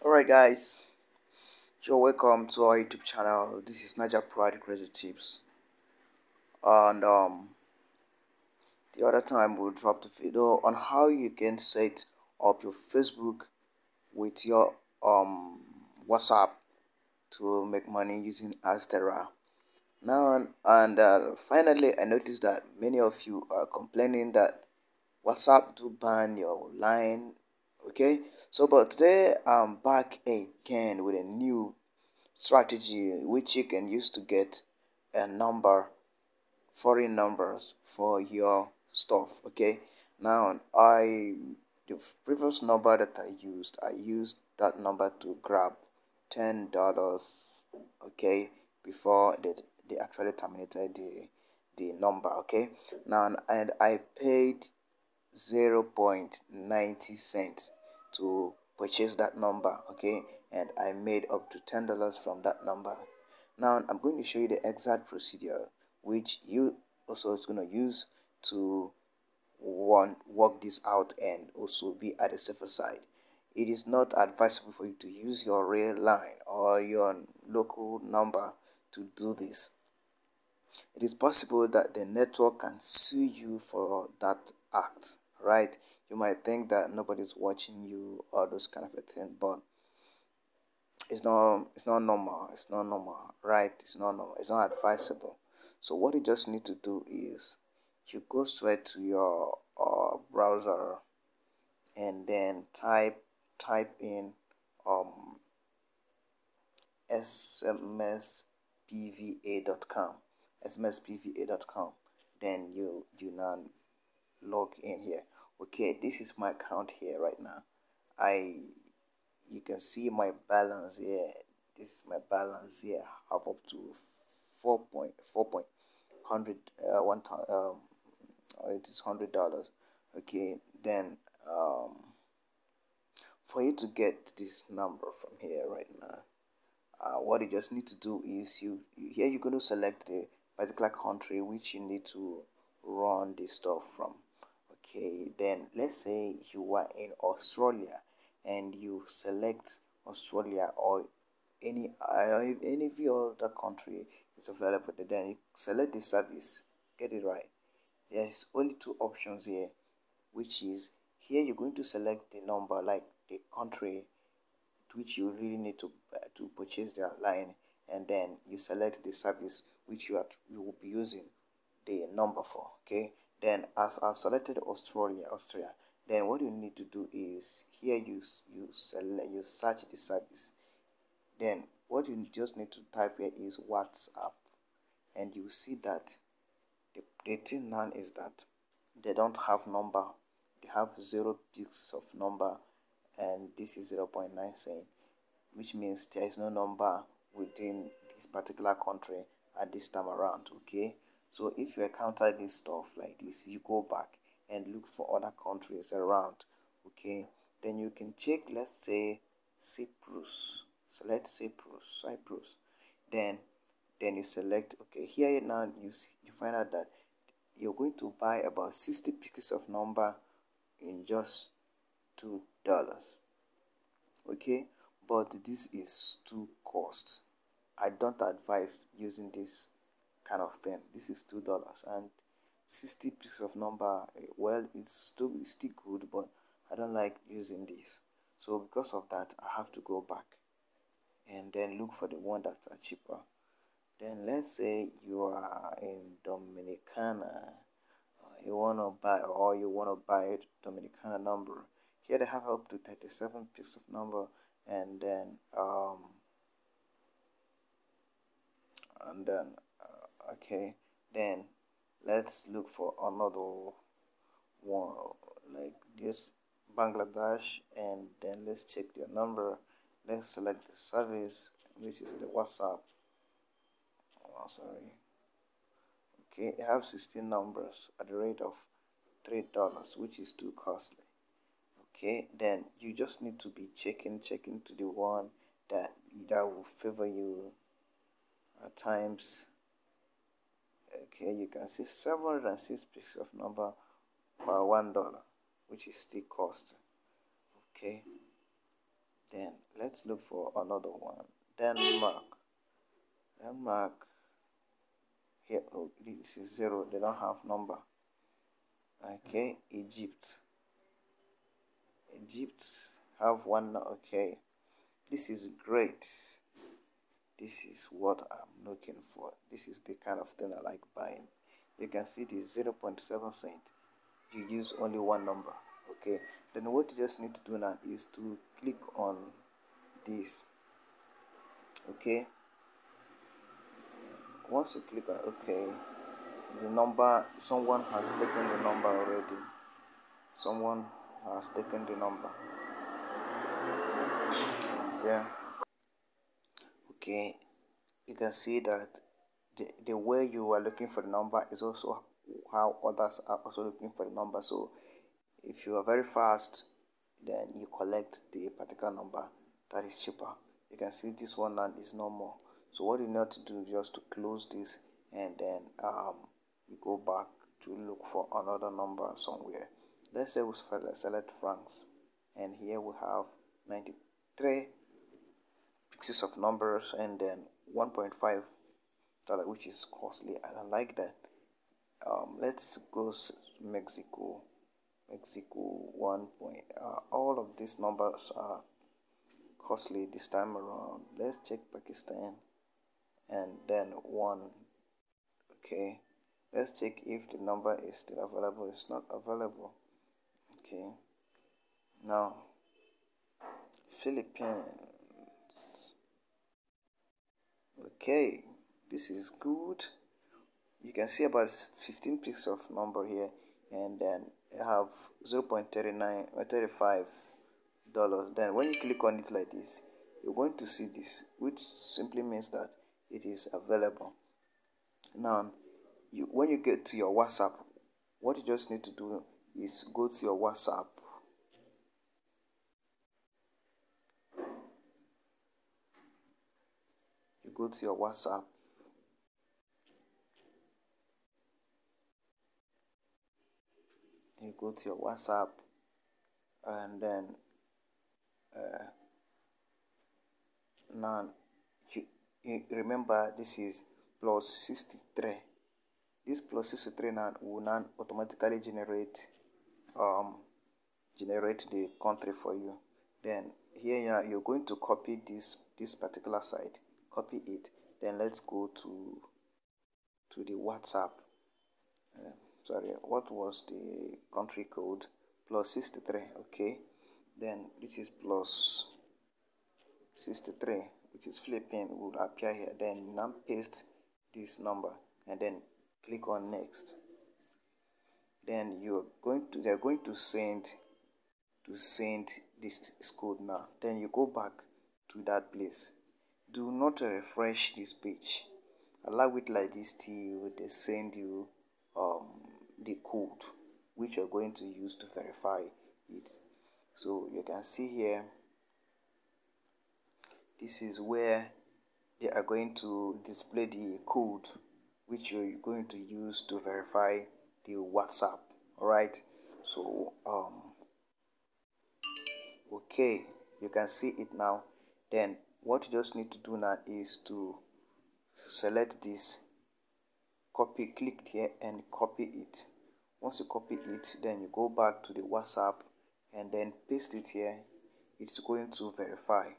Alright guys, you're welcome to our YouTube channel. This is Niger Pride Crazy Tips. And the other time we'll drop the video on how you can set up your Facebook with your WhatsApp to make money using Astera. Now and finally I noticed that many of you are complaining that WhatsApp do ban your line. Okay, so but today I'm back again with a new strategy which you can use to get a number, foreign numbers for your stuff. Okay, now the previous number that I used that number to grab $10. Okay, before they actually terminated the number. Okay, now and I paid 0.90 cents to purchase that number. Okay, and I made up to $10 from that number. Now I'm going to show you the exact procedure which you also is going to use to work this out and also be at the safer side. It is not advisable for you to use your real line or your local number to do this. It is possible that the network can sue you for that act, right? You might think that nobody's watching you or those kind of a thing, but it's not normal. It's not normal, right? It's not normal. It's not advisable. So what you just need to do is you go straight to your browser and then type in smspva.com, smspva.com. Then you now log in here. Okay, this is my account here right now. You can see my balance here. This is my balance here. I have up to 4.100 it is $100. Okay, then for you to get this number from here right now, what you just need to do is here you're going to select the particular country which you need to run this stuff from. Okay, then let's say you are in Australia and you select Australia or any of your other country is available. Then you select the service. Get it right. There's only two options here, which is here you're going to select the number, like the country which you really need to purchase their line, and then you select the service which you will be using the number for. Okay, then as I've selected Australia, then what you need to do is here you search the service. Then what you just need to type here is WhatsApp, and you see that the thing now is that they don't have number. They have 0 bits of number, and this is 0.9 cent, which means there is no number within this particular country at this time around. Okay, so if you encounter this stuff like this, you go back and look for other countries around. Okay, then you can check, let's say Cyprus. Select Cyprus. Then you select, okay, here now you find out that you're going to buy about 60 pieces of number in just $2. Okay, but this is too cost. I don't advise using this kind of thing. This is $2 and 60 pieces of number. Well, it's still good, but I don't like using this. So because of that, I have to go back and then look for the one that are cheaper. Then let's say you are in Dominicana, you wanna buy Dominicana number. Here they have up to 37 pieces of number, and then okay, then let's look for another one like this, Bangladesh, and then let's check their number. Let's select the service, which is the WhatsApp. Oh, sorry. Okay, I have 16 numbers at the rate of $3, which is too costly. Okay, then you just need to be checking to the one that will favor you at times. Okay, you can see 706 pieces of number by $1, which is still cost. Okay, then let's let's look for another one. Denmark here. Oh, this is 0, they don't have number. Okay, Egypt have one. Okay, this is great. This is what I'm looking for. This is the kind of thing I like buying. You can see the 0.7 cent. You use only one number. Okay, then what you just need to do now is to click on this. Okay, once you click on okay, the number, someone has taken the number already. Someone has taken the number. Yeah. Okay, you can see that the way you are looking for the number is also how others are also looking for the number. So if you are very fast, then you collect the particular number that is cheaper. You can see this one and is no more. So what you need to do is just to close this, and then you go back to look for another number somewhere. Let's say we select francs, and here we have 93 pieces of numbers, and then 1.5 dollar, which is costly. I don't like that. Let's go Mexico. Mexico 1 point. All of these numbers are costly this time around. Let's check Pakistan, and then 1. Okay, let's check if the number is still available. It's not available. Okay, now Philippines. Okay, this is good. You can see about 15 pieces of number here, and then I have 0.39 or 35 dollars. Then when you click on it like this, you're going to see this, which simply means that it is available. Now when you get to your WhatsApp, what you just need to do is go to your WhatsApp. You go to your WhatsApp. You go to your WhatsApp, and then now you remember this is plus 63. This plus 63 now will now automatically generate the country for you. Then here you're going to copy this particular site, copy it. Then let's go to the WhatsApp. Sorry, what was the country code? Plus 63. Okay, then this is plus 63, which is Philippines, will appear here. Then now paste this number, and then click on next. Then they're going to send this code now. Then you go back to that place. Do not refresh this page. Allow it like this till they send you the code which you're going to use to verify it. So you can see here, this is where they are going to display the code which you're going to use to verify the WhatsApp. All right, so okay, you can see it now. Then what you just need to do now is to select this, click here and copy it. Once you copy it, then you go back to the WhatsApp and then paste it here. It's going to verify.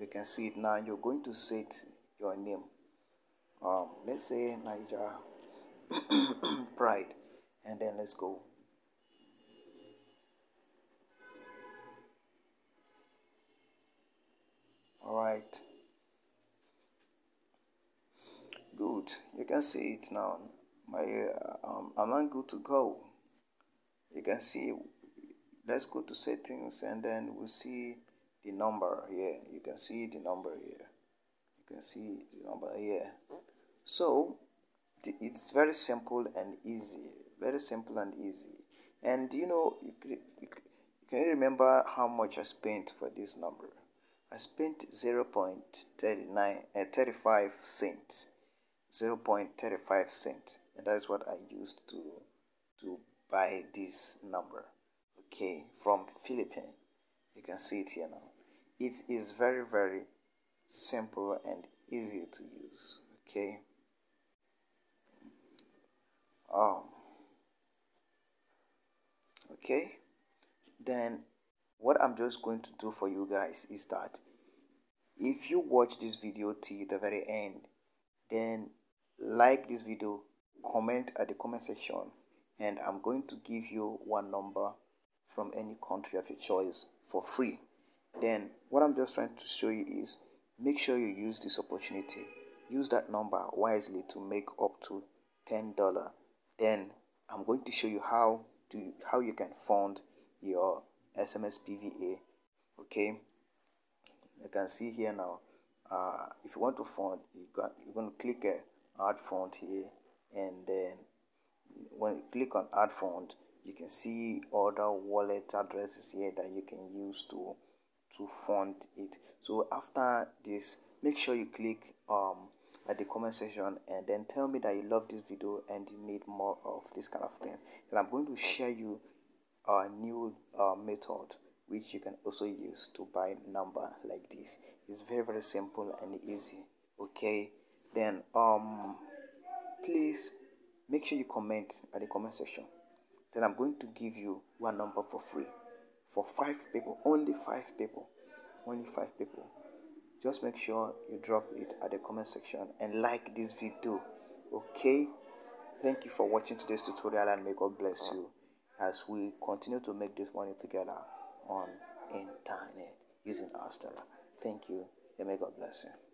You can see it now. You're going to set your name. Let's say Niger Pride, and then let's go. All right, good. You can see it now. I'm not good to go. You can see. Let's go to settings, and then we'll see the number here. You can see the number here. You can see the number here. So it's very simple and easy. Very simple and easy. And can you remember how much I spent for this number? I spent 0.35 cents. 0.35 cents, and that is what I used to buy this number. Okay, from Philippines. You can see it here now. It is very, very simple and easy to use. Okay. Um. Okay. Then what I'm just going to do for you guys is that if you watch this video till the very end, then like this video, comment at the comment section, and I'm going to give you one number from any country of your choice for free. Then what I'm just trying to show you is make sure you use this opportunity. Use that number wisely to make up to $10. Then I'm going to show you how you can fund your SMSPVA. Okay, you can see here now. If you want to fund, you're going to click add fund here, and then when you click on add fund, you can see other wallet addresses here that you can use to fund it. So after this, make sure you click at the comment section and then tell me that you love this video and you need more of this kind of thing. And I'm going to share you a new method which you can also use to buy number like this. It's very, very simple and easy. Okay, then please make sure you comment at the comment section. Then I'm going to give you one number for free for 5 people, only 5 people, only 5 people. Just make sure you drop it at the comment section and like this video. Okay, thank you for watching today's tutorial, and may God bless you as we continue to make this money together on internet using our Thank you, and may God bless you.